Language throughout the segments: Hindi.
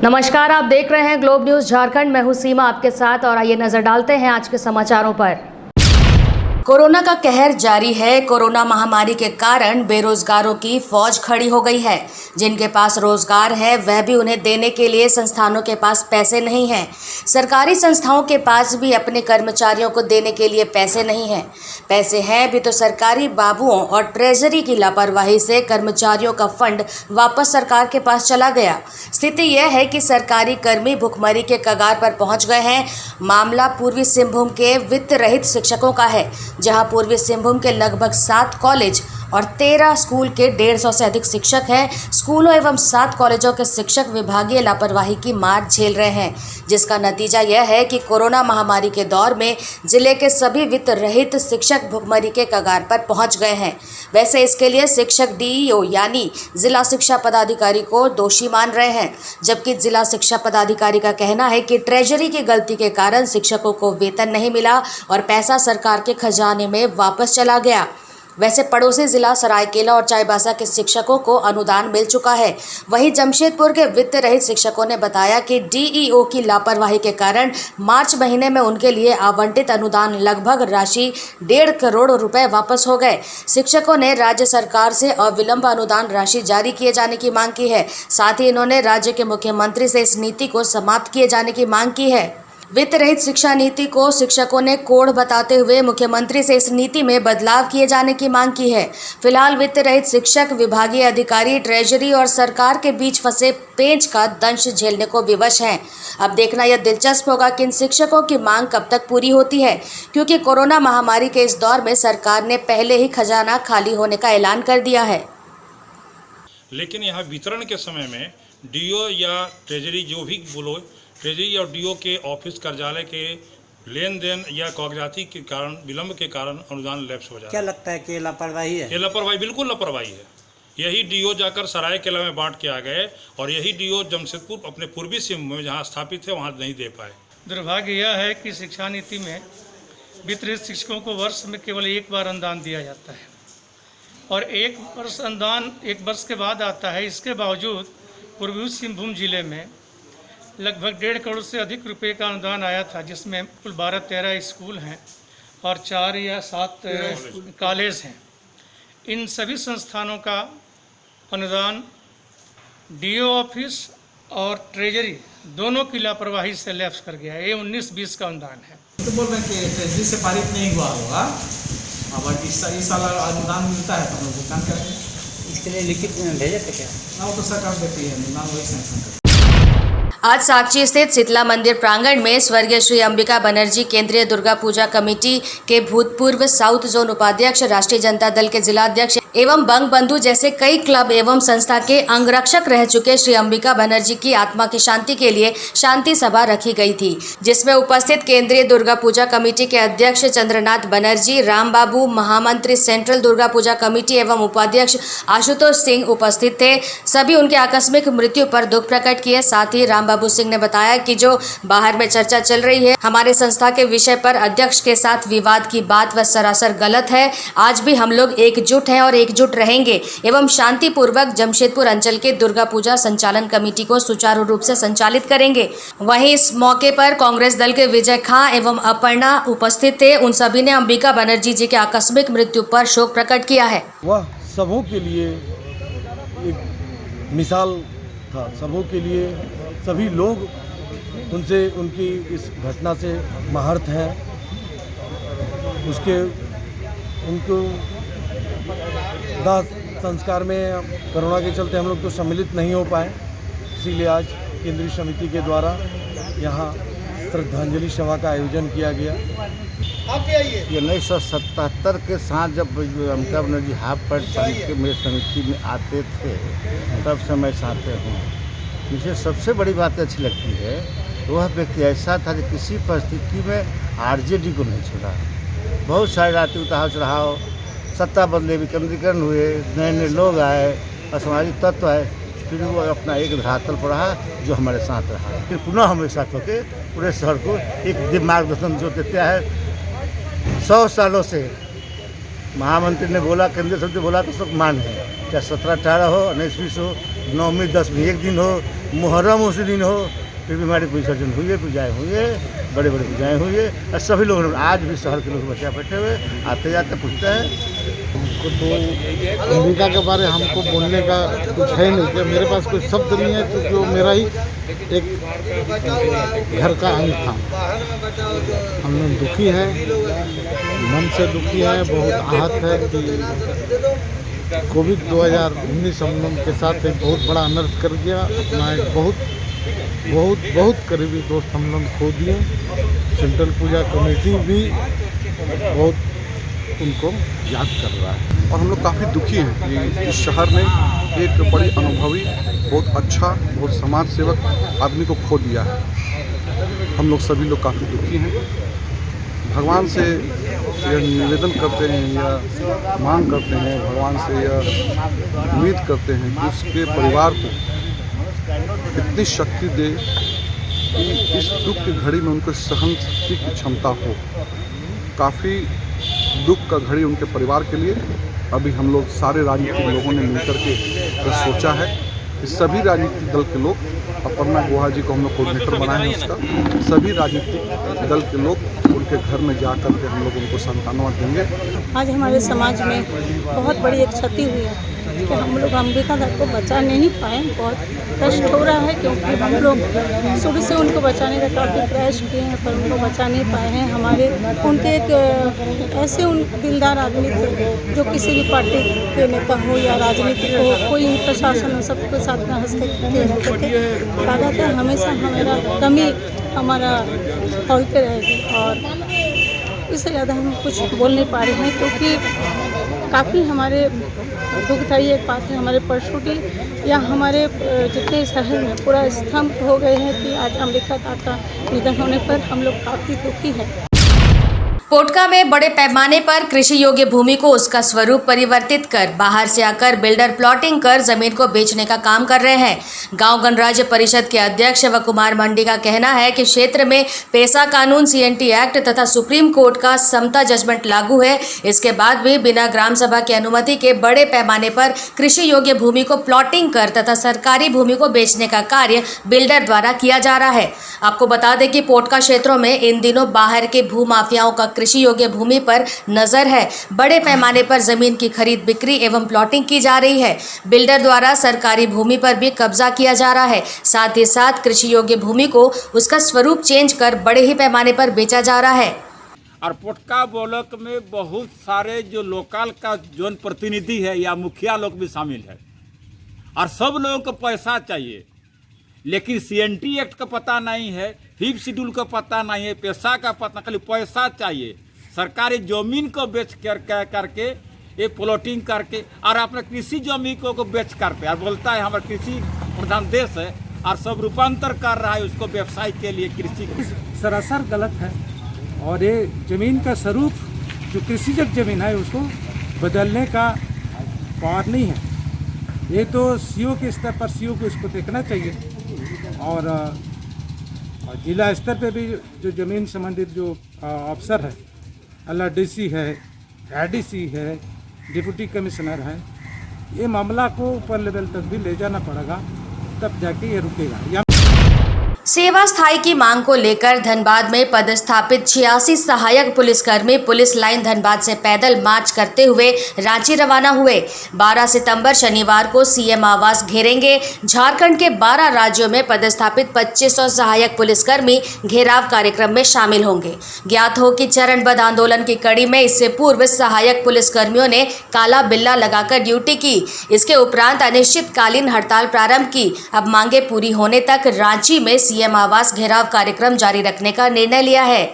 नमस्कार, आप देख रहे हैं ग्लोब न्यूज झारखंड। मैं हूं सीमा आपके साथ और आइए नजर डालते हैं आज के समाचारों पर। कोरोना का कहर जारी है। कोरोना महामारी के कारण बेरोजगारों की फौज खड़ी हो गई है। जिनके पास रोजगार है वह भी उन्हें देने के लिए संस्थानों के पास पैसे नहीं हैं। सरकारी संस्थाओं के पास भी अपने कर्मचारियों को देने के लिए पैसे नहीं हैं। पैसे हैं भी तो सरकारी बाबुओं और ट्रेजरी की लापरवाही से कर्मचारियों का फंड वापस सरकार के पास चला गया। स्थिति यह है कि सरकारी कर्मी भुखमरी के कगार पर पहुंच गए हैं। मामला पूर्वी सिंहभूम के वित्त रहित शिक्षकों का है, जहां पूर्वी सिंहभूम के लगभग 7 कॉलेज और 13 स्कूल के 150 से अधिक शिक्षक हैं। स्कूलों एवं 7 कॉलेजों के शिक्षक विभागीय लापरवाही की मार झेल रहे हैं, जिसका नतीजा यह है कि कोरोना महामारी के दौर में जिले के सभी वित्त रहित शिक्षक भुखमरी के कगार पर पहुंच गए हैं। वैसे इसके लिए शिक्षक डीईओ यानी जिला शिक्षा पदाधिकारी को दोषी मान रहे हैं, जबकि जिला शिक्षा पदाधिकारी का कहना है कि ट्रेजरी की गलती के कारण शिक्षकों को वेतन नहीं मिला और पैसा सरकार के खजाने में वापस चला गया। वैसे पड़ोसी जिला सरायकेला और चाईबासा के शिक्षकों को अनुदान मिल चुका है। वहीं जमशेदपुर के वित्त रहित शिक्षकों ने बताया कि डीईओ की लापरवाही के कारण मार्च महीने में उनके लिए आवंटित अनुदान लगभग राशि 1.5 करोड़ रुपए वापस हो गए। शिक्षकों ने राज्य सरकार से अविलंब अनुदान राशि जारी किए जाने की मांग की है। साथ ही इन्होंने राज्य के मुख्यमंत्री से इस नीति को समाप्त किए जाने की मांग की है। वित्त रहित शिक्षा नीति को शिक्षकों ने कोढ़ बताते हुए मुख्यमंत्री से इस नीति में बदलाव किए जाने की मांग की है। फिलहाल वित्त रहित शिक्षक, विभागीय अधिकारी, ट्रेजरी और सरकार के बीच फंसे पेंच का दंश झेलने को विवश हैं। अब देखना यह दिलचस्प होगा कि इन शिक्षकों की मांग कब तक पूरी होती है, क्योंकि कोरोना महामारी के इस दौर में सरकार ने पहले ही खजाना खाली होने का ऐलान कर दिया है। लेकिन यहाँ वितरण के समय में डीओ या ट्रेजरी, जो भी बोलो, ट्रेजरी और डीओ के ऑफिस कार्यालय के लेन देन या कागजाती के कारण, विलंब के कारण अनुदान लैप्स हो जाता है। क्या लगता है कि लापरवाही है? ये लापरवाही, बिल्कुल लापरवाही है। यही डीओ जाकर सरायकेला में बांट के आ गए और यही डीओ जमशेदपुर अपने पूर्वी सिंहभूम में जहाँ स्थापित है वहाँ नहीं दे पाए। दुर्भाग्य यह है कि शिक्षा नीति में वितरित शिक्षकों को वर्ष में केवल एक बार अनुदान दिया जाता है और एक वर्ष अनुदान 1 वर्ष के बाद आता है। इसके बावजूद पूर्वी सिंहभूम जिले में लगभग 1.5 करोड़ से अधिक रुपए का अनुदान आया था, जिसमें कुल 12-13 स्कूल हैं और 4 या 7 कॉलेज हैं। इन सभी संस्थानों का अनुदान डीओ ऑफिस और ट्रेजरी दोनों की लापरवाही से लैप्स कर गया है। ये 19-20 का अनुदान है। तो बोल रहे हैं कि ट्रेजरी से पारित नहीं हुआ होगा, अब इस साल अनुदान मिलता है तो हम भुगतान करेंगे। इसके लिए लिखित भेजे थे क्या? ना, वो तो सरकार देती है, अनुदान वही सैंक्शन करती है। आज साक्षी स्थित शीतला मंदिर प्रांगण में स्वर्गीय श्री अंबिका बनर्जी केंद्रीय दुर्गा पूजा कमेटी के भूतपूर्व साउथ जोन उपाध्यक्ष, राष्ट्रीय जनता दल के जिलाध्यक्ष एवं बंग बंधु जैसे कई क्लब एवं संस्था के अंगरक्षक रह चुके श्री अंबिका बनर्जी की आत्मा की शांति के लिए शांति सभा रखी गई थी, जिसमें उपस्थित केंद्रीय दुर्गा पूजा कमेटी के अध्यक्ष चंद्रनाथ बनर्जी, राम बाबू, महामंत्री सेंट्रल दुर्गा पूजा कमेटी एवं उपाध्यक्ष आशुतोष सिंह उपस्थित थे। सभी उनके आकस्मिक मृत्यु पर दुख प्रकट किए। साथ ही राम बाबू सिंह ने बताया कि जो बाहर में चर्चा चल रही है हमारे संस्था के विषय पर अध्यक्ष के साथ विवाद की बात वह सरासर गलत है। आज भी हम लोग एकजुट हैं और एकजुट रहेंगे एवं शांति पूर्वक जमशेदपुर अंचल के दुर्गा पूजा संचालन कमेटी को सुचारू रूप से संचालित करेंगे। वहीं इस मौके पर कांग्रेस दल के विजय खां एवं अपर्णा उपस्थित थे। उन सभी ने अंबिका बनर्जी जी के आकस्मिक मृत्यु पर शोक प्रकट किया है। वह सबों के लिए एक मिसाल था, सबों के लिए सभी लोग उनसे, उनकी इस घटना से महर्त हैं। उनको दाह संस्कार में कोरोना के चलते हम लोग तो सम्मिलित नहीं हो पाए, इसीलिए आज केंद्रीय समिति के द्वारा यहाँ श्रद्धांजलि सभा का आयोजन किया गया। 1977 के साथ जब अंबिका बनर्जी हाफ पैंट पहन के मेरे समिति में आते थे, तब से मैं साथ हूँ। मुझे सबसे बड़ी बात अच्छी लगती है, वह व्यक्ति ऐसा था कि किसी परिस्थिति में आरजेडी को नहीं छोड़ा। बहुत सारे रात्रि उतार चढ़ाव, सत्ता बदले, विकेंद्रीकरण हुए, नए नए लोग आए, असामाजिक तत्व आए, फिर वो अपना एक धरातल पर रहा जो हमारे साथ रहा। फिर पुनः हमारे साथ होकर पूरे शहर को एक मार्गदर्शन जो देता है। 100 सालों से महामंत्री ने बोला, केंद्रीय समिति बोला तो सब मान है, चाहे 17-18 हो, 19-20 हो, 9वीं 10वीं एक दिन हो, मुहर्रम उसी दिन हो, फिर भी हमारी विसर्जन हुए, पूजाएँ हुए, बड़े बड़े पूजाएँ हुए। और सभी लोग आज भी शहर के लोग बच्चे बैठे हुए आते जाते पूछते हैं। तो अमेरिका के बारे हमको बोलने का कुछ है नहीं कि मेरे पास कोई शब्द नहीं है, क्योंकि वो मेरा ही एक घर का अंग था। हम लोग दुखी हैं, मन से दुखी है, बहुत आहत है कि कोविड 2019 हम लोग के साथ एक बहुत बड़ा अनर्थ कर गया। अपना एक बहुत करीबी दोस्त हम लोग खो दिए। सेंट्रल पूजा कमेटी भी बहुत उनको याद कर रहा है। और हम लोग काफ़ी दुखी हैं कि इस शहर ने एक बड़ी अनुभवी, बहुत अच्छा, बहुत समाज सेवक आदमी को खो दिया है। हम लोग सभी लोग काफ़ी दुखी हैं। भगवान से यह निवेदन करते हैं या मांग करते हैं, भगवान से यह उम्मीद करते हैं कि उसके परिवार को इतनी शक्ति दे कि इस दुख की घड़ी में उनको सहन शक्ति की क्षमता हो। काफ़ी दुख का घड़ी उनके परिवार के लिए अभी हम लोग सारे राजनीतिक लोगों ने मिलकर के सोचा है कि सभी राजनीतिक दल के लोग, अपर्णा गुहा जी को हम लोग कोऑर्डिनेटर बनाए हैं उसका, सभी राजनीतिक दल के लोग उनके घर में जा कर के हम लोग उनको सांत्वना देंगे। आज हमारे समाज में बहुत बड़ी एक क्षति हुई है कि हम लोग अंबिका दत्त को बचा नहीं पाए। बहुत कष्ट हो रहा है क्योंकि हम लोग शुरू से उनको बचाने का काफ़ी प्रयास किए हैं, पर उनको बचा नहीं पाए हैं। हमारे उनके एक ऐसे उन दिलदार आदमी थे जो किसी भी पार्टी के नेता हो या राजनीतिक हो, कोई प्रशासन हो, सबके साथ में हस्तक्षेप रहते थे। लगातार हमेशा हमारा कमी हमारा खोलते रहेगी और इससे ज़्यादा हम कुछ बोल नहीं पा रहे हैं क्योंकि काफ़ी हमारे दुखदायी एक बात है। हमारे परशुटी या हमारे जितने शहर में पूरा स्तंभ हो गए हैं कि आज अंबिका दत्त का निधन होने पर हम लोग काफ़ी दुखी हैं। पोटका में बड़े पैमाने पर कृषि योग्य भूमि को उसका स्वरूप परिवर्तित कर बाहर से आकर बिल्डर प्लॉटिंग कर जमीन को बेचने का काम कर रहे हैं। गांव गणराज्य परिषद के अध्यक्ष व कुमार मंडी का कहना है कि क्षेत्र में पेशा कानून, सीएनटी एक्ट तथा सुप्रीम कोर्ट का समता जजमेंट लागू है। इसके बाद भी बिना ग्राम सभा की अनुमति के बड़े पैमाने पर कृषि योग्य भूमि को प्लॉटिंग कर तथा सरकारी भूमि को बेचने का कार्य बिल्डर द्वारा किया जा रहा है। आपको बता दें कि पोटका क्षेत्रों में इन दिनों बाहर के भूमाफियाओं का कृषि योग्य भूमि पर नजर है। बड़े पैमाने पर जमीन की खरीद बिक्री एवं प्लॉटिंग की जा रही है। बिल्डर द्वारा सरकारी भूमि पर भी कब्जा किया जा रहा है। साथ ही साथ कृषि योग्य भूमि को उसका स्वरूप चेंज कर बड़े ही पैमाने पर बेचा जा रहा है। और पोटका ब्लॉक में बहुत सारे जो लोकल का जो प्रतिनिधि है या मुखिया लोग भी शामिल है और सब लोगों को पैसा चाहिए, लेकिन सीएनटी एक्ट का पता नहीं है, 5th शेड्यूल का पता नहीं है, पैसा का पता, खाली पैसा चाहिए। सरकारी जमीन को बेच करके ये प्लॉटिंग करके और अपने कृषि जमीन को बेच करके और बोलता है हमारा कृषि प्रधान देश है और सब रूपांतर कर रहा है उसको व्यवसाय के लिए। कृषि सरासर गलत है और ये जमीन का स्वरूप जो कृषिजक जमीन है उसको बदलने का पावर नहीं है। ये तो सीओ के स्तर पर सीओ को इसको देखना चाहिए और जिला स्तर पे भी जो जमीन संबंधित जो अफसर है, LRDC है, ADC है, डिप्टी कमिश्नर है, ये मामला को ऊपर लेवल तक भी ले जाना पड़ेगा, तब जाके ये रुकेगा। सेवा स्थायी की मांग को लेकर धनबाद में पदस्थापित 86 सहायक पुलिसकर्मी पुलिस लाइन धनबाद से पैदल मार्च करते हुए रांची रवाना हुए। 12 सितंबर शनिवार को सीएम आवास घेरेंगे। झारखंड के 12 राज्यों में पदस्थापित 2500 सहायक पुलिसकर्मी घेराव कार्यक्रम में शामिल होंगे। ज्ञात हो कि चरणबद्ध आंदोलन की कड़ी में इससे पूर्व सहायक पुलिसकर्मियों ने काला बिल्ला लगाकर ड्यूटी की। इसके उपरांत अनिश्चितकालीन हड़ताल प्रारंभ की। अब मांगे पूरी होने तक रांची में सीएम आवास घेराव कार्यक्रम जारी रखने का निर्णय लिया है।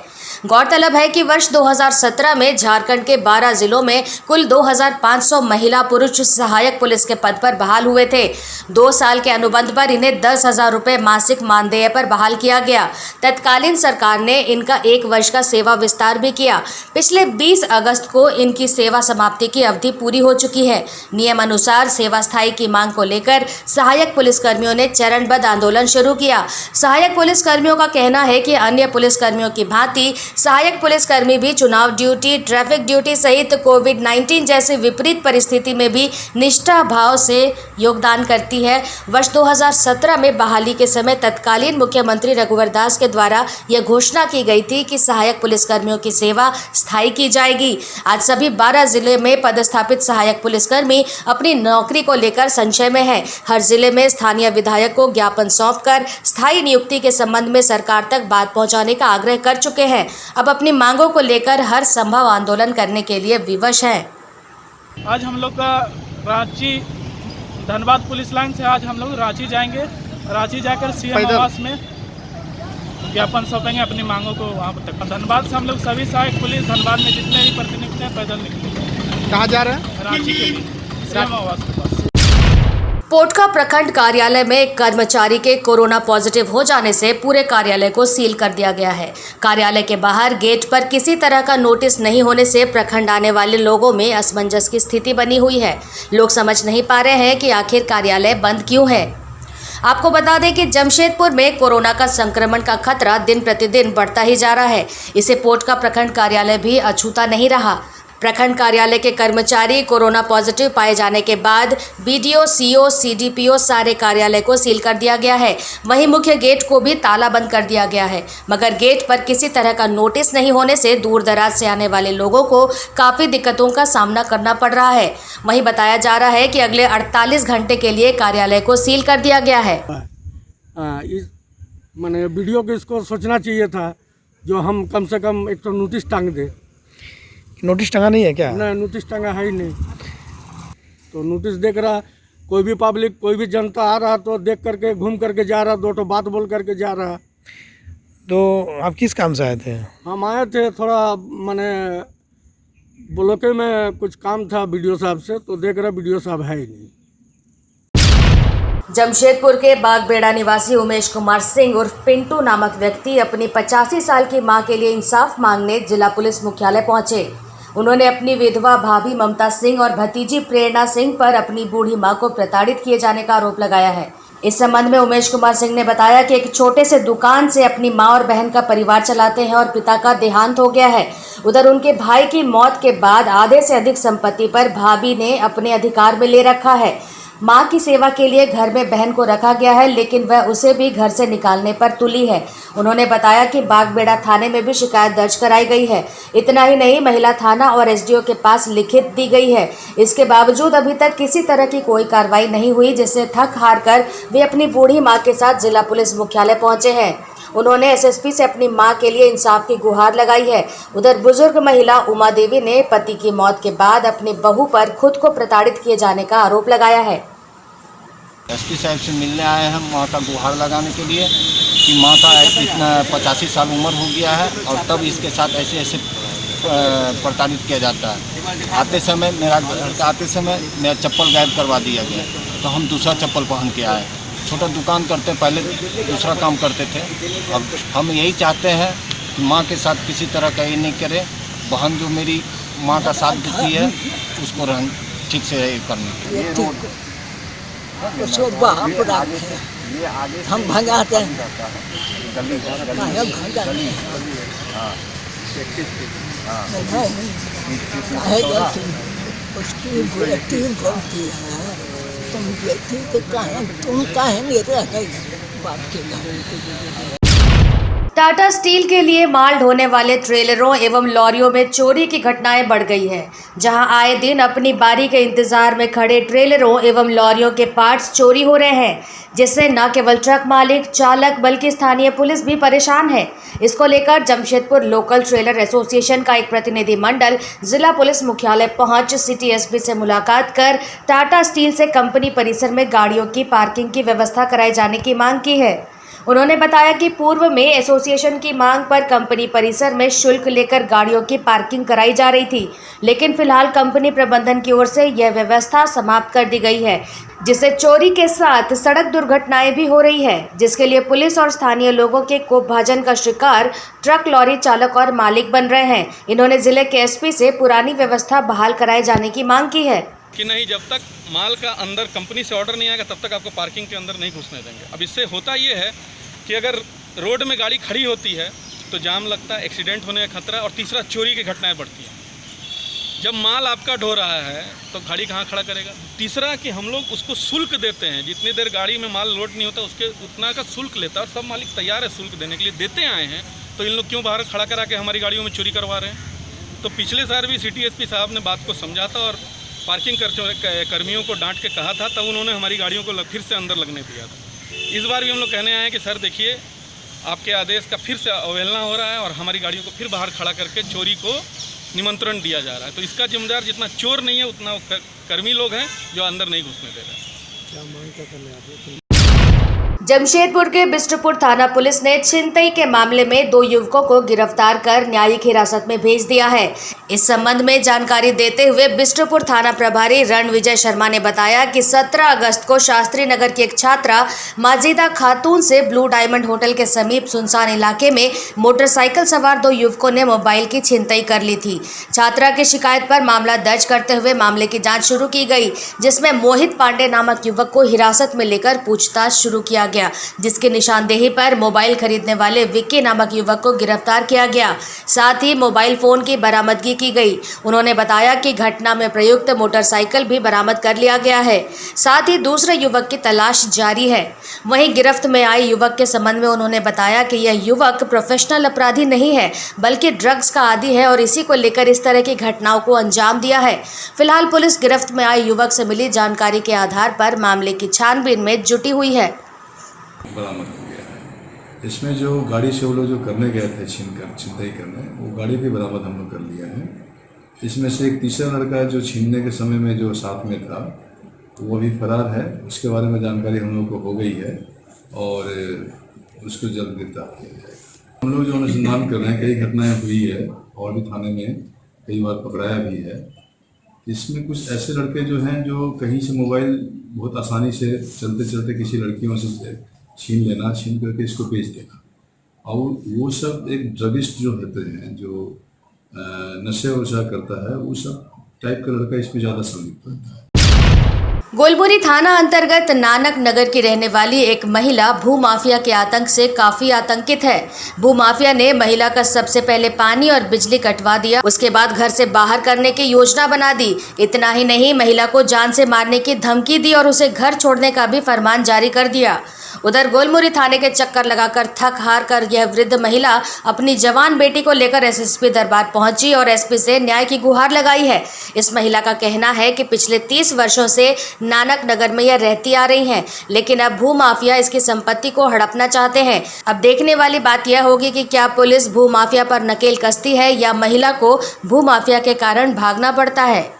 गौरतलब है कि वर्ष 2017 में झारखंड के 12 जिलों में कुल 2500 महिला पुरुष सहायक पुलिस के पद पर बहाल हुए थे। 2 साल के अनुबंध पर इन्हें 10,000 रुपये मासिक मानदेय पर बहाल किया गया। तत्कालीन सरकार ने इनका 1 वर्ष का सेवा विस्तार भी किया। पिछले 20 अगस्त को इनकी सेवा समाप्ति की अवधि पूरी हो चुकी है। नियम अनुसार सेवा स्थायी की मांग को लेकर सहायक पुलिसकर्मियों ने चरणबद्ध आंदोलन शुरू किया। सहायक पुलिसकर्मियों का कहना है कि अन्य पुलिसकर्मियों की भांति सहायक पुलिसकर्मी भी चुनाव ड्यूटी, ट्रैफिक ड्यूटी सहित कोविड-19 जैसी विपरीत परिस्थिति में भी निष्ठा भाव से योगदान करती है। वर्ष 2017 में बहाली के समय तत्कालीन मुख्यमंत्री रघुवर दास के द्वारा यह घोषणा की गई थी कि सहायक पुलिसकर्मियों की सेवा स्थायी की जाएगी। आज सभी 12 जिले में पदस्थापित सहायक पुलिसकर्मी अपनी नौकरी को लेकर संशय में हैं। हर जिले में स्थानीय विधायक को ज्ञापन सौंपकर स्थायी नियुक्ति के संबंध में सरकार तक बात पहुंचाने का आग्रह कर चुके हैं। अब अपनी मांगों को लेकर हर संभव आंदोलन करने के लिए विवश हैं। आज हम लोग का रांची धनबाद पुलिस लाइन से आज हम लोग रांची जाएंगे। रांची जाकर सीएम आवास में ज्ञापन सौंपेंगे अपनी मांगों को वहाँ तक। धनबाद से हम लोग सभी सहायक पुलिस धनबाद में जितने भी प्रतिनिधि हैं पैदल निकलेंगे। कहाँ जा रहे हैं? रांची के लिए सीएम आवास के पास। पोटका प्रखंड कार्यालय में एक कर्मचारी के कोरोना पॉजिटिव हो जाने से पूरे कार्यालय को सील कर दिया गया है। कार्यालय के बाहर गेट पर किसी तरह का नोटिस नहीं होने से प्रखंड आने वाले लोगों में असमंजस की स्थिति बनी हुई है। लोग समझ नहीं पा रहे हैं कि आखिर कार्यालय बंद क्यों है। आपको बता दें कि जमशेदपुर में कोरोना का संक्रमण का खतरा दिन प्रतिदिन बढ़ता ही जा रहा है। इसे पोटका प्रखंड कार्यालय भी अछूता नहीं रहा। प्रखंड कार्यालय के कर्मचारी कोरोना पॉजिटिव पाए जाने के बाद बीडीओ, सीओ, सीडीपीओ सारे कार्यालय को सील कर दिया गया है। वहीं मुख्य गेट को भी ताला बंद कर दिया गया है, मगर गेट पर किसी तरह का नोटिस नहीं होने से दूर दराज से आने वाले लोगों को काफ़ी दिक्कतों का सामना करना पड़ रहा है। वहीं बताया जा रहा है कि अगले 48 घंटे के लिए कार्यालय को सील कर दिया गया है। मैंने वीडियो को इसको सोचना चाहिए था, जो हम कम से कम एक तो नोटिस टांग दे। नोटिस टंगा नहीं है क्या? नहीं, नोटिस टंगा है ही नहीं। तो नोटिस देख रहा, कोई भी पब्लिक, कोई भी जनता आ रहा तो देख करके घूम करके जा रहा, दो तो बात बोल करके जा रहा। तो आप किस काम से आए थे? हम आए थे थोड़ा मैंने ब्लॉके में कुछ काम था बीडीओ साहब से, तो देख रहा बीडीओ साहब है ही नहीं। जमशेदपुर के बागबेड़ा निवासी उमेश कुमार सिंह उर्फ पिंटू नामक व्यक्ति अपनी 85 साल की मां के लिए इंसाफ मांगने जिला पुलिस मुख्यालय पहुंचे। उन्होंने अपनी विधवा भाभी ममता सिंह और भतीजी प्रेरणा सिंह पर अपनी बूढ़ी मां को प्रताड़ित किए जाने का आरोप लगाया है। इस संबंध में उमेश कुमार सिंह ने बताया कि एक छोटे से दुकान से अपनी मां और बहन का परिवार चलाते हैं और पिता का देहांत हो गया है। उधर उनके भाई की मौत के बाद आधे से अधिक संपत्ति पर भाभी ने अपने अधिकार में ले रखा है। मां की सेवा के लिए घर में बहन को रखा गया है, लेकिन वह उसे भी घर से निकालने पर तुली है। उन्होंने बताया कि बागबेड़ा थाने में भी शिकायत दर्ज कराई गई है। इतना ही नहीं, महिला थाना और एसडीओ के पास लिखित दी गई है। इसके बावजूद अभी तक किसी तरह की कोई कार्रवाई नहीं हुई, जिससे थक हार कर वे अपनी बूढ़ी मां के साथ जिला पुलिस मुख्यालय पहुंचे हैं। उन्होंने एसएसपी से अपनी मां के लिए इंसाफ की गुहार लगाई है। उधर बुजुर्ग महिला उमा देवी ने पति की मौत के बाद अपनी बहू पर खुद को प्रताड़ित किए जाने का आरोप लगाया है। एसपी साहब से मिलने आए हैं माँ का गुहार लगाने के लिए कि माँ का इतना 85 साल उम्र हो गया है और तब इसके साथ ऐसे ऐसे प्रताड़ित किया जाता है। आते समय मेरा चप्पल गायब करवा दिया गया, तो हम दूसरा चप्पल पहन के आए। छोटा दुकान करते, पहले दूसरा काम करते थे। अब हम यही चाहते हैं कि माँ के साथ किसी तरह का ये नहीं करे। बहन जो मेरी माँ का साथ देती है उसको ठीक से करने के उसको बाप रखे, हम भगाते हैं। उसकी बेटी बोलती है, तुम बेटी के कारण तुम काहे नहीं रह गई बाप के घर। टाटा स्टील के लिए माल ढोने वाले ट्रेलरों एवं लॉरियों में चोरी की घटनाएं बढ़ गई है, जहां आए दिन अपनी बारी के इंतजार में खड़े ट्रेलरों एवं लॉरियों के पार्ट्स चोरी हो रहे हैं, जिससे न केवल ट्रक मालिक, चालक बल्कि स्थानीय पुलिस भी परेशान है। इसको लेकर जमशेदपुर लोकल ट्रेलर एसोसिएशन का एक प्रतिनिधिमंडल जिला पुलिस मुख्यालय पहुंच सिटी एसपी से मुलाकात कर टाटा स्टील से कंपनी परिसर में गाड़ियों की पार्किंग की व्यवस्था कराए जाने की मांग की है। उन्होंने बताया कि पूर्व में एसोसिएशन की मांग पर कंपनी परिसर में शुल्क लेकर गाड़ियों की पार्किंग कराई जा रही थी, लेकिन फिलहाल कंपनी प्रबंधन की ओर से यह व्यवस्था समाप्त कर दी गई है, जिससे चोरी के साथ सड़क दुर्घटनाएं भी हो रही है, जिसके लिए पुलिस और स्थानीय लोगों के कोपभाजन का शिकार ट्रक, लॉरी चालक और मालिक बन रहे हैं। इन्होंने जिले के एसपी से पुरानी व्यवस्था बहाल कराए जाने की मांग की है कि नहीं, जब तक माल का अंदर कंपनी से ऑर्डर नहीं आएगा तब तक आपको पार्किंग के अंदर नहीं घुसने देंगे। अब इससे होता ये है कि अगर रोड में गाड़ी खड़ी होती है तो जाम लगता है, एक्सीडेंट होने का खतरा, और तीसरा चोरी की घटनाएं बढ़ती हैं। जब माल आपका ढो रहा है तो गाड़ी कहाँ खड़ा करेगा। तीसरा कि हम लोग उसको शुल्क देते हैं, जितनी देर गाड़ी में माल लोड नहीं होता उसके उतना का शुल्क लेता है, और सब मालिक तैयार है शुल्क देने के लिए, देते आए हैं, तो इन लोग क्यों बाहर खड़ा करा के हमारी गाड़ियों में चोरी करवा रहे हैं। तो पिछले साल भी सिटी एसपी साहब ने बात को समझा था और पार्किंग कर्मियों को डांट के कहा था, तब उन्होंने हमारी गाड़ियों को फिर से अंदर लगने दिया था। इस बार भी हम लोग कहने आए हैं कि सर देखिए, आपके आदेश का फिर से अवहेलना हो रहा है और हमारी गाड़ियों को फिर बाहर खड़ा करके चोरी को निमंत्रण दिया जा रहा है। तो इसका जिम्मेदार जितना चोर नहीं है उतना कर्मी लोग हैं जो अंदर नहीं घुसने दे रहे हैं। क्या मांग क्या करने आते हैं? जमशेदपुर के बिष्टपुर थाना पुलिस ने छिनतई के मामले में 2 युवकों को गिरफ्तार कर न्यायिक हिरासत में भेज दिया है। इस संबंध में जानकारी देते हुए बिष्टपुर थाना प्रभारी रणविजय शर्मा ने बताया कि 17 अगस्त को शास्त्री नगर की एक छात्रा माजिदा खातून से ब्लू डायमंड होटल के समीप सुनसान इलाके में मोटरसाइकिल सवार 2 युवकों ने मोबाइल की छिनतई कर ली थी। छात्रा की शिकायत पर मामला दर्ज करते हुए मामले की जाँच शुरू की गई, जिसमें मोहित पांडे नामक युवक को हिरासत में लेकर पूछताछ शुरू किया गया, जिसकी निशानदेही पर मोबाइल खरीदने वाले विक्की नामक युवक को गिरफ्तार किया गया। साथ ही मोबाइल फोन की बरामदगी की गई। उन्होंने बताया कि घटना में प्रयुक्त मोटरसाइकिल भी बरामद कर लिया गया है। साथ ही दूसरे युवक की तलाश जारी है। वहीं गिरफ्त में आए युवक के संबंध में उन्होंने बताया कि यह युवक प्रोफेशनल अपराधी नहीं है, बल्कि ड्रग्स का आदी है और इसी को लेकर इस तरह की घटनाओं को अंजाम दिया है। फिलहाल पुलिस गिरफ्त में आए युवक से मिली जानकारी के आधार पर मामले की छानबीन में जुटी हुई है। बरामद हो गया है। इसमें जो गाड़ी से वो लोग जो करने गए थे छिनतई करने, वो गाड़ी भी बरामद हम लोग कर लिया है। इसमें से एक तीसरा लड़का जो छीनने के समय में जो साथ में था वो भी फरार है। उसके बारे में जानकारी हम लोग को हो गई है और उसको जल्द गिरफ्तार किया जाएगा। हम लोग जो अनुसंधान कर रहे हैं, कई घटनाएँ हुई है और भी थाने में कई बार पकड़ाया भी है। इसमें कुछ ऐसे लड़के जो हैं जो कहीं से मोबाइल बहुत आसानी से चलते चलते किसी लड़कियों से छीन लेना, छीन करके इसको बेच देना, और वो सब एक ड्रगिस्ट जो होते हैं, जो नशे वशा करता है, वो सब टाइप का लड़का इसमें ज़्यादा संलिप्त होता है। गोलबुरी थाना अंतर्गत नानक नगर की रहने वाली एक महिला भूमाफिया के आतंक से काफी आतंकित है। भूमाफिया ने महिला का सबसे पहले पानी और बिजली कटवा दिया, उसके बाद घर से बाहर करने की योजना बना दी। इतना ही नहीं, महिला को जान से मारने की धमकी दी और उसे घर छोड़ने का भी फरमान जारी कर दिया। उधर गोलमुरी थाने के चक्कर लगाकर थक हार कर यह वृद्ध महिला अपनी जवान बेटी को लेकर एसएसपी दरबार पहुंची और एसपी से न्याय की गुहार लगाई है। इस महिला का कहना है कि पिछले 30 वर्षों से नानक नगर में यह रहती आ रही हैं, लेकिन अब भूमाफिया इसकी संपत्ति को हड़पना चाहते हैं। अब देखने वाली बात यह होगी कि क्या पुलिस भूमाफिया पर नकेल कसती है या महिला को भूमाफिया के कारण भागना पड़ता है।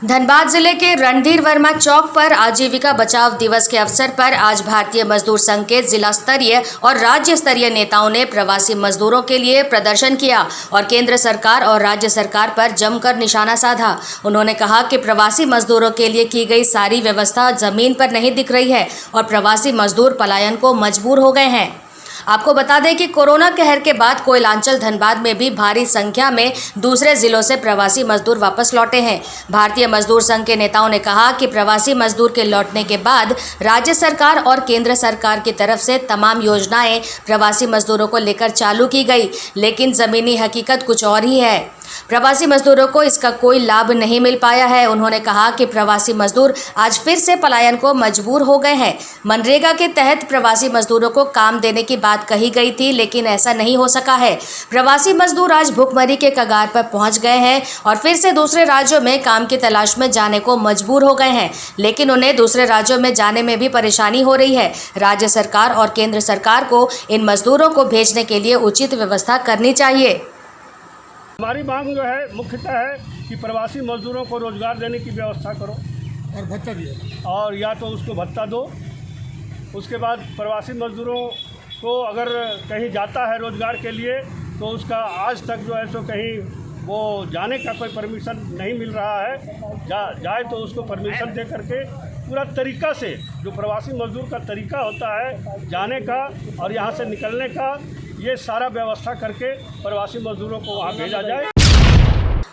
धनबाद जिले के रणधीर वर्मा चौक पर आजीविका बचाव दिवस के अवसर पर आज भारतीय मजदूर संघ के जिला स्तरीय और राज्य स्तरीय नेताओं ने प्रवासी मजदूरों के लिए प्रदर्शन किया और केंद्र सरकार और राज्य सरकार पर जमकर निशाना साधा। उन्होंने कहा कि प्रवासी मजदूरों के लिए की गई सारी व्यवस्था जमीन पर नहीं दिख रही है और प्रवासी मजदूर पलायन को मजबूर हो गए हैं। आपको बता दें कि कोरोना कहर के बाद कोयलांचल धनबाद में भी भारी संख्या में दूसरे जिलों से प्रवासी मजदूर वापस लौटे हैं। भारतीय मजदूर संघ के नेताओं ने कहा कि प्रवासी मजदूर के लौटने के बाद राज्य सरकार और केंद्र सरकार की तरफ से तमाम योजनाएं प्रवासी मजदूरों को लेकर चालू की गई, लेकिन ज़मीनी हकीकत कुछ और ही है। प्रवासी मजदूरों को इसका कोई लाभ नहीं मिल पाया है। उन्होंने कहा कि प्रवासी मजदूर आज फिर से पलायन को मजबूर हो गए हैं। मनरेगा के तहत प्रवासी मजदूरों को काम देने की बात कही गई थी, लेकिन ऐसा नहीं हो सका है। प्रवासी मजदूर आज भुखमरी के कगार पर पहुंच गए हैं और फिर से दूसरे राज्यों में काम की तलाश में जाने को मजबूर हो गए हैं, लेकिन उन्हें दूसरे राज्यों में जाने में भी परेशानी हो रही है। राज्य सरकार और केंद्र सरकार को इन मजदूरों को भेजने के लिए उचित व्यवस्था करनी चाहिए। हमारी मांग जो है मुख्यतः है कि प्रवासी मजदूरों को रोज़गार देने की व्यवस्था करो और भत्ता दिए, और या तो उसको भत्ता दो। उसके बाद प्रवासी मजदूरों को अगर कहीं जाता है रोज़गार के लिए तो उसका आज तक जो है सो कहीं वो जाने का कोई परमिशन नहीं मिल रहा है। जाए तो उसको परमिशन दे करके पूरा तरीका से जो प्रवासी मजदूर का तरीका होता है जाने का और यहाँ से निकलने का, ये सारा व्यवस्था करके प्रवासी मजदूरों को वहाँ भेजा जाए।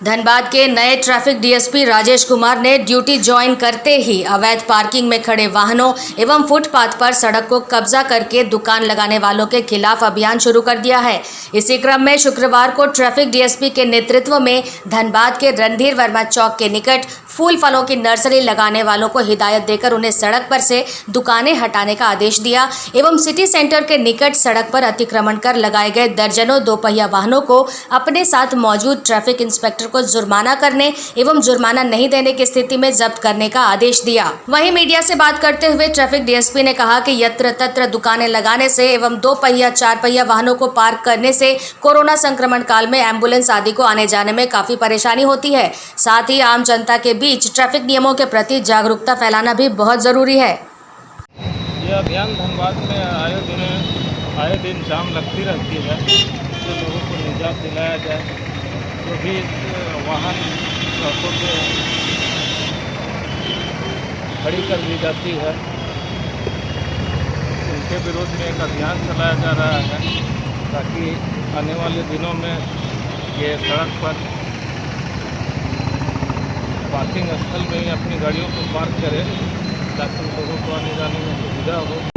धनबाद के नए ट्रैफिक डीएसपी राजेश कुमार ने ड्यूटी ज्वाइन करते ही अवैध पार्किंग में खड़े वाहनों एवं फुटपाथ पर सड़क को कब्जा करके दुकान लगाने वालों के खिलाफ अभियान शुरू कर दिया है। इसी क्रम में शुक्रवार को ट्रैफिक डीएसपी के नेतृत्व में धनबाद के रणधीर वर्मा चौक के निकट फूल फलों की नर्सरी लगाने वालों को हिदायत देकर उन्हें सड़क पर से दुकानें हटाने का आदेश दिया एवं सिटी सेंटर के निकट सड़क पर अतिक्रमण कर लगाए गए दर्जनों दोपहिया वाहनों को अपने साथ मौजूद ट्रैफिक इंस्पेक्टर को जुर्माना करने एवं जुर्माना नहीं देने की स्थिति में जब्त करने का आदेश दिया। वहीं मीडिया से बात करते हुए ट्रैफिक डीएसपी ने कहा कि यत्र तत्र दुकानें लगाने से एवं 2 पहिया 4 पहिया वाहनों को पार्क करने से कोरोना संक्रमण काल में एम्बुलेंस आदि को आने जाने में काफी परेशानी होती है। साथ ही आम जनता के बीच ट्रैफिक नियमों के प्रति जागरूकता फैलाना भी बहुत जरूरी है। यह अभियान धनबाद में आए दिन जाम लगती रहती है, इससे लोगों को निजात दिलाया जाए। जो भी वाहन सड़कों पे खड़ी कर दी जाती है उनके विरोध में एक अभियान चलाया जा रहा है, ताकि आने वाले दिनों में ये सड़क पर पार्किंग स्थल में ही अपनी गाड़ियों को पार्क करें, ताकि लोगों को आने जाने में सुविधा हो।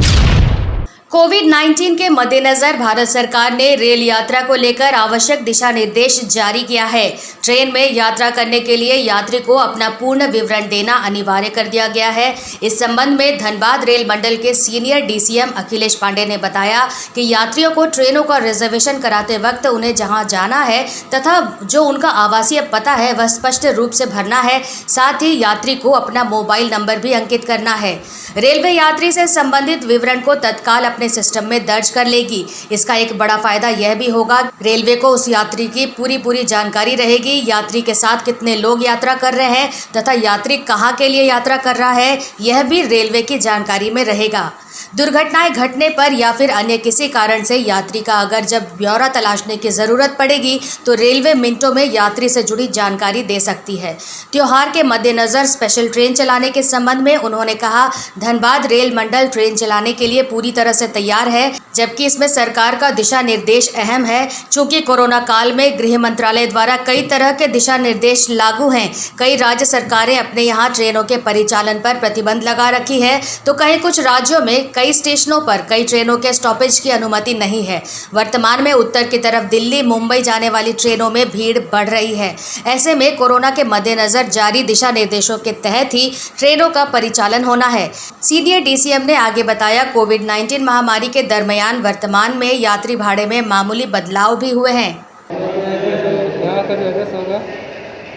कोविड-19 के मद्देनजर भारत सरकार ने रेल यात्रा को लेकर आवश्यक दिशा निर्देश जारी किया है। ट्रेन में यात्रा करने के लिए यात्री को अपना पूर्ण विवरण देना अनिवार्य कर दिया गया है। इस संबंध में धनबाद रेल मंडल के सीनियर डीसीएम अखिलेश पांडे ने बताया कि यात्रियों को ट्रेनों का रिजर्वेशन कराते वक्त उन्हें जहां जाना है तथा जो उनका आवासीय पता है वह स्पष्ट रूप से भरना है। साथ ही यात्री को अपना मोबाइल नंबर भी अंकित करना है। रेलवे यात्री से संबंधित विवरण को तत्काल अपने सिस्टम में दर्ज कर लेगी। इसका एक बड़ा फायदा यह भी होगा, रेलवे को उस यात्री की पूरी जानकारी रहेगी। यात्री के साथ कितने लोग यात्रा कर रहे हैं तथा यात्री कहां के लिए यात्रा कर रहा है, यह भी रेलवे की जानकारी में रहेगा। दुर्घटनाएं घटने पर या फिर अन्य किसी कारण से यात्री का अगर जब ब्यौरा तलाशने की ज़रूरत पड़ेगी तो रेलवे मिनटों में यात्री से जुड़ी जानकारी दे सकती है। त्योहार के मद्देनज़र स्पेशल ट्रेन चलाने के संबंध में उन्होंने कहा, धनबाद रेल मंडल ट्रेन चलाने के लिए पूरी तरह से तैयार है, जबकि इसमें सरकार का दिशा निर्देश अहम है। चूँकि कोरोना काल में गृह मंत्रालय द्वारा कई तरह के दिशा निर्देश लागू हैं। कई राज्य सरकारें अपने यहाँ ट्रेनों के परिचालन पर प्रतिबंध लगा रखी है, तो कहीं कुछ राज्यों में कई स्टेशनों पर कई ट्रेनों के स्टॉपेज की अनुमति नहीं है। वर्तमान में उत्तर की तरफ दिल्ली मुंबई जाने वाली ट्रेनों में भीड़ बढ़ रही है। ऐसे में कोरोना के मद्देनजर जारी दिशा निर्देशों के तहत ही ट्रेनों का परिचालन होना है। सीनियर डीसीएम ने आगे बताया, कोविड-19 महामारी के दरमियान वर्तमान में यात्री भाड़े में मामूली बदलाव भी हुए हैं। यहाँ का जो एड्रेस होगा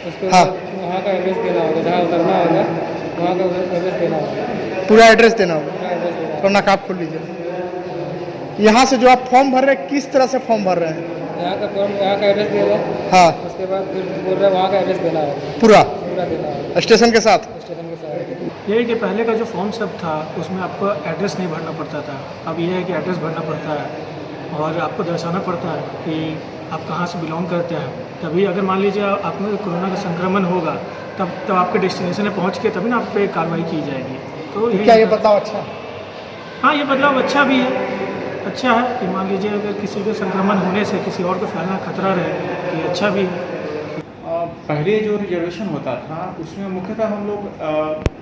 उसको वहाँ का एड्रेस देना होगा, जहाँ उतरना होगा वहाँ का एड्रेस देना होगा, पूरा एड्रेस देना होगा। तो नकाब खोल लीजिए। यहाँ से जो आप फॉर्म भर रहे हैं, किस तरह से फॉर्म भर रहे हैं? यहाँ का फॉर्म, यहाँ का एड्रेस दे रहे हैं। हाँ, उसके बाद फिर बोल रहे हैं वहाँ का एड्रेस देना होगा, पूरा देना होगा, स्टेशन के साथ। ये है कि पहले का जो फॉर्म सब था उसमें आपको एड्रेस नहीं भरना पड़ता था। अब ये है कि एड्रेस भरना पड़ता है और आपको दर्शाना पड़ता है कि आप कहाँ से बिलोंग करते हैं। तभी अगर मान लीजिए आप में कोरोना का संक्रमण होगा तब आपके डेस्टिनेशन में पहुँच के तभी ना आप पे कार्रवाई की जाएगी। तो क्या ये बदलाव अच्छा है? हाँ, ये बदलाव अच्छा भी है। अच्छा है कि मान लीजिए अगर किसी के संक्रमण होने से किसी और को फैलना खतरा रहे तो ये अच्छा भी है। पहले जो रिजर्वेशन होता था उसमें मुख्यतः हम लोग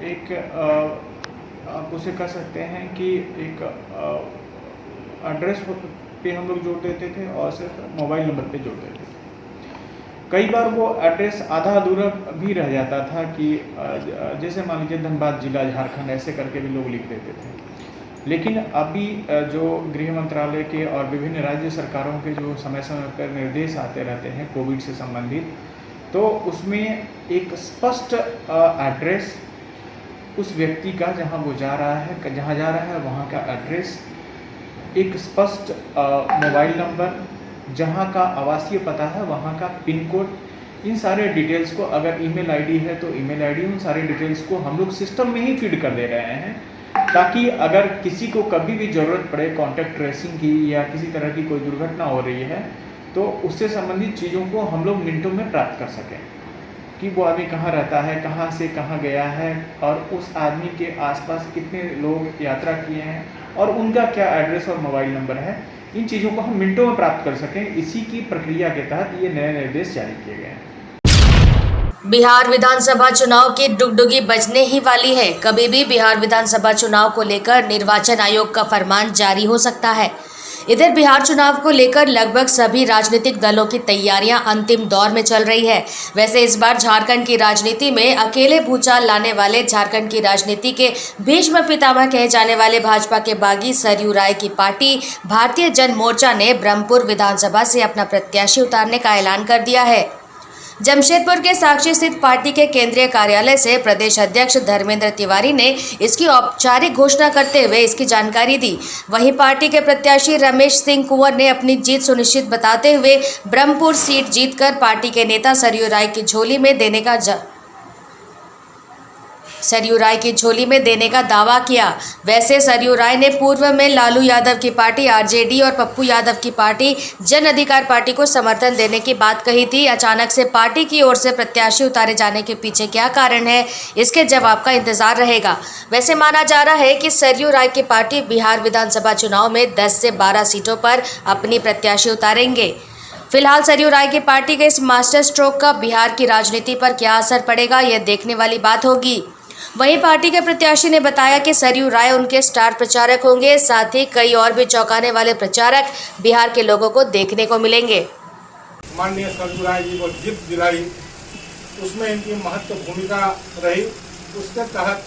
एक आप उसे कह सकते हैं कि एक एड्रेस पे हम लोग जोड़ देते थे और सिर्फ मोबाइल नंबर पे जोड़ देते थे। कई बार वो एड्रेस आधा अधूरा भी रह जाता था कि जैसे मान लीजिए धनबाद जिला झारखंड ऐसे करके भी लोग लिख देते थे। लेकिन अभी जो गृह मंत्रालय के और विभिन्न राज्य सरकारों के जो समय समय पर निर्देश आते रहते हैं कोविड से संबंधित, तो उसमें एक स्पष्ट एड्रेस उस व्यक्ति का जहां वो जा रहा है वहां का एड्रेस, एक स्पष्ट मोबाइल नंबर, जहां का आवासीय पता है वहां का पिन कोड, इन सारे डिटेल्स को, अगर ईमेल आईडी है तो ईमेल आईडी, उन सारे डिटेल्स को हम लोग सिस्टम में ही फीड कर दे रहे हैं, ताकि अगर किसी को कभी भी ज़रूरत पड़े कॉन्टैक्ट ट्रेसिंग की या किसी तरह की कोई दुर्घटना हो रही है तो उससे संबंधित चीज़ों को हम लोग मिनटों में प्राप्त कर सकें कि वो आदमी कहाँ रहता है, कहाँ से कहाँ गया है और उस आदमी के आसपास कितने लोग यात्रा किए हैं और उनका क्या एड्रेस और मोबाइल नंबर है। इन चीज़ों को हम मिनटों में प्राप्त कर सकें, इसी की प्रक्रिया के तहत ये नए निर्देश जारी किए गए हैं। बिहार विधानसभा चुनाव की डुगडुगी बजने ही वाली है। कभी भी बिहार विधानसभा चुनाव को लेकर निर्वाचन आयोग का फरमान जारी हो सकता है। इधर बिहार चुनाव को लेकर लगभग सभी राजनीतिक दलों की तैयारियां अंतिम दौर में चल रही है। वैसे इस बार झारखंड की राजनीति में अकेले भूचाल लाने वाले झारखंड की राजनीति के भीष्म पितामह कहे जाने वाले भाजपा के बागी सरयू राय की पार्टी भारतीय जन मोर्चा ने ब्रह्मपुर विधानसभा से अपना प्रत्याशी उतारने का ऐलान कर दिया है। जमशेदपुर के साक्षी स्थित पार्टी के केंद्रीय कार्यालय से प्रदेश अध्यक्ष धर्मेंद्र तिवारी ने इसकी औपचारिक घोषणा करते हुए इसकी जानकारी दी। वहीं पार्टी के प्रत्याशी रमेश सिंह कुंवर ने अपनी जीत सुनिश्चित बताते हुए ब्रह्मपुर सीट जीतकर पार्टी के नेता सरयू राय की झोली में देने का दावा किया। वैसे सरयू राय ने पूर्व में लालू यादव की पार्टी आरजेडी और पप्पू यादव की पार्टी जन अधिकार पार्टी को समर्थन देने की बात कही थी। अचानक से पार्टी की ओर से प्रत्याशी उतारे जाने के पीछे क्या कारण है, इसके जवाब का इंतजार रहेगा। वैसे माना जा रहा है कि सरयू राय की पार्टी बिहार विधानसभा चुनाव में 10 से 12 सीटों पर अपनी प्रत्याशी उतारेंगे। फिलहाल सरयू राय की पार्टी के इस मास्टर स्ट्रोक का बिहार की राजनीति पर क्या असर पड़ेगा, यह देखने वाली बात होगी। वहीं पार्टी के प्रत्याशी ने बताया कि सरयू राय उनके स्टार प्रचारक होंगे। साथ ही कई और भी चौंकाने वाले प्रचारक बिहार के लोगों को देखने को मिलेंगे। माननीय सरयू राय जी को जीत दिलाई, उसमें इनकी महत्व भूमिका रही। उसके तहत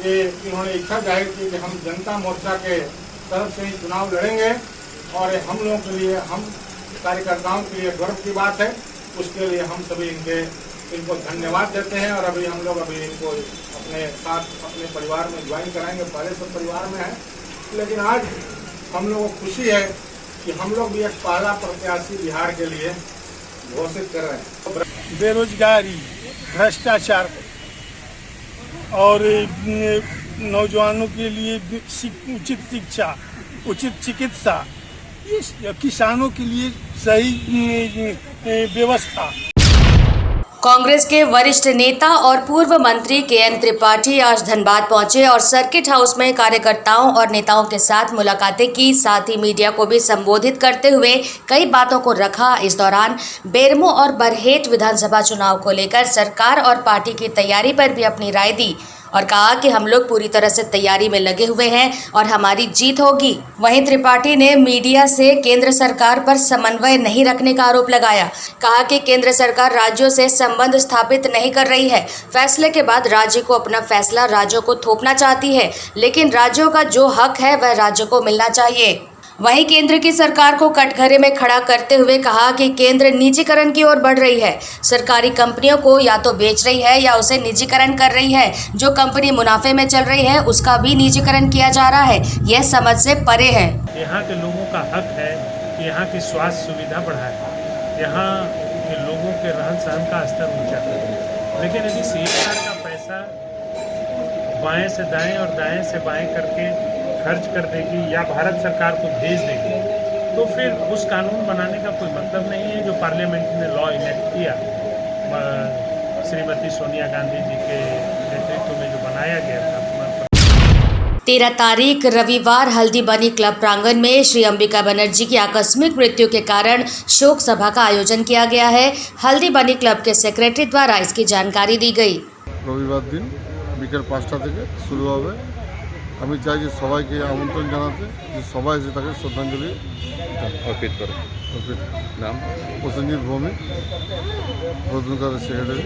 ये इन्होंने इच्छा जाहिर की कि हम जनता मोर्चा के तरफ से ही चुनाव लड़ेंगे और हम लोगों के लिए, हम कार्यकर्ताओं के लिए गर्व की बात है। उसके लिए हम सभी इनको धन्यवाद देते हैं और अभी हम लोग इनको अपने साथ अपने परिवार में ज्वाइन कराएंगे। पहले सब परिवार में है, लेकिन आज हम लोगों को खुशी है कि हम लोग भी एक पहला प्रत्याशी बिहार के लिए घोषित कर रहे हैं। बेरोजगारी, भ्रष्टाचार और नौजवानों के लिए उचित शिक्षा, उचित चिकित्सा, किसानों के लिए सही व्यवस्था। कांग्रेस के वरिष्ठ नेता और पूर्व मंत्री के.एन. त्रिपाठी आज धनबाद पहुंचे और सर्किट हाउस में कार्यकर्ताओं और नेताओं के साथ मुलाकातें की। साथ ही मीडिया को भी संबोधित करते हुए कई बातों को रखा। इस दौरान बेरमो और बरहेट विधानसभा चुनाव को लेकर सरकार और पार्टी की तैयारी पर भी अपनी राय दी और कहा कि हम लोग पूरी तरह से तैयारी में लगे हुए हैं और हमारी जीत होगी। वहीं त्रिपाठी ने मीडिया से केंद्र सरकार पर समन्वय नहीं रखने का आरोप लगाया। कहा कि केंद्र सरकार राज्यों से संबंध स्थापित नहीं कर रही है। फैसले के बाद राज्य को अपना फैसला राज्यों को थोपना चाहती है, लेकिन राज्यों का जो हक है वह राज्यों को मिलना चाहिए। वहीं केंद्र की सरकार को कटघरे में खड़ा करते हुए कहा कि केंद्र निजीकरण की ओर बढ़ रही है। सरकारी कंपनियों को या तो बेच रही है या उसे निजीकरण कर रही है। जो कंपनी मुनाफे में चल रही है उसका भी निजीकरण किया जा रहा है। यह समझ से परे है। यहाँ के लोगों का हक है कि यहाँ की स्वास्थ्य सुविधा बढ़ाए, यहाँ के लोगों के रहन सहन का स्तर ऊंचा करे। लेकिन यदि CSR का पैसा बाएं से दाएं और दाएं से बाएं करके खर्च कर देगी या भारत सरकार को भेज देगी, तो फिर उस कानून बनाने का कोई मतलब नहीं है जो पार्लियामेंट ने लॉ इनेक्ट किया श्रीमती सोनिया गांधी जी के नेतृत्व में जो बनाया गया था। 13 तारीख रविवार हल्दी बनी क्लब प्रांगण में श्री अंबिका बनर्जी की आकस्मिक मृत्यु के कारण शोक सभा का आयोजन किया गया है। हल्दी बनी क्लब के सेक्रेटरी द्वारा इसकी जानकारी दी गई। रविवार दिन বিকেল 5টা থেকে শুরু হবে। আমি চাই যে সবাইকে আমন্ত্রণ জানাতে, যে সবাই এসে তাকে শ্রদ্ধাঞ্জলি অর্পিত করে। নাম প্রসেনজিৎ ভৌমিক, রত্নকারের সেক্রেটারি।